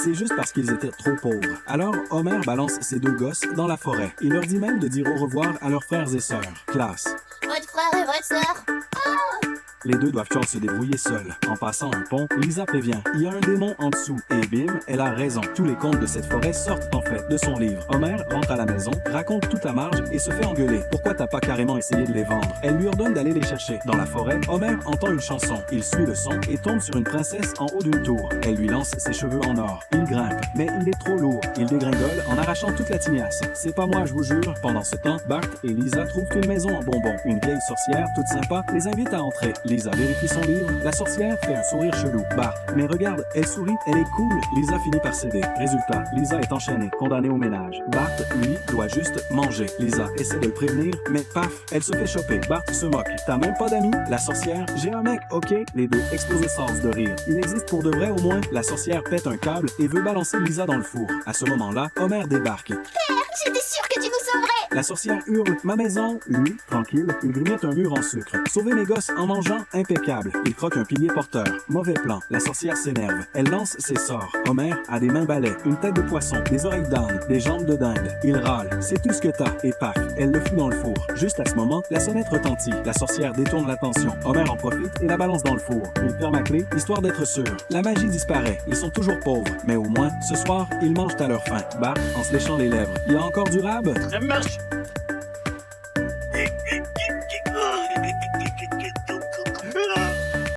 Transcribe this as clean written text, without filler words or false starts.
C'est juste parce qu'ils étaient trop pauvres. Alors, Homer balance ses deux gosses dans la forêt. Il leur dit même de dire au revoir à leurs frères et sœurs. Classe. Votre frère et votre sœur. Les deux doivent se débrouiller seuls. En passant un pont, Lisa prévient. Il y a un démon en dessous. Et bim, elle a raison. Tous les contes de cette forêt sortent en fait de son livre. Homer rentre à la maison, raconte toute la marge et se fait engueuler. Pourquoi t'as pas carrément essayé de les vendre? Elle lui ordonne d'aller les chercher. Dans la forêt, Homer entend une chanson. Il suit le son et tombe sur une princesse en haut d'une tour. Elle lui lance ses cheveux en or. Il grimpe, mais il est trop lourd. Il dégringole en arrachant toute la tignasse. C'est pas moi, je vous jure. Pendant ce temps, Bart et Lisa trouvent une maison en bonbons. Une vieille sorcière, toute sympa, les invite à entrer. Lisa vérifie son livre. La sorcière fait un sourire chelou. Bart, mais regarde, elle sourit, elle est cool. Lisa finit par céder. Résultat, Lisa est enchaînée, condamnée au ménage. Bart, lui, doit juste manger. Lisa essaie de le prévenir, mais paf, elle se fait choper. Bart se moque. T'as même pas d'amis? La sorcière, j'ai un mec, ok? Les deux explosent sans de rire. Il existe pour de vrai au moins. La sorcière pète un câble et veut balancer Lisa dans le four. À ce moment-là, Homer débarque. J'étais sûre que tu nous sauverais. La sorcière hurle « Ma maison !» Lui, tranquille, il grignote un mur en sucre. Sauver mes gosses en mangeant, impeccable. Il croque un pilier porteur. Mauvais plan. La sorcière s'énerve. Elle lance ses sorts. Homer a des mains balais, une tête de poisson, des oreilles d'âne, des jambes de dinde. Il râle. C'est tout ce que t'as. Et paf, elle le fout dans le four. Juste à ce moment, la sonnette retentit. La sorcière détourne l'attention. Homer en profite et la balance dans le four. Il ferme à clé, histoire d'être sûr. La magie disparaît. Ils sont toujours pauvres. Mais au moins, ce soir, ils mangent à leur faim. Bart, en se léchant les lèvres. Il y a encore du rab? Ça marche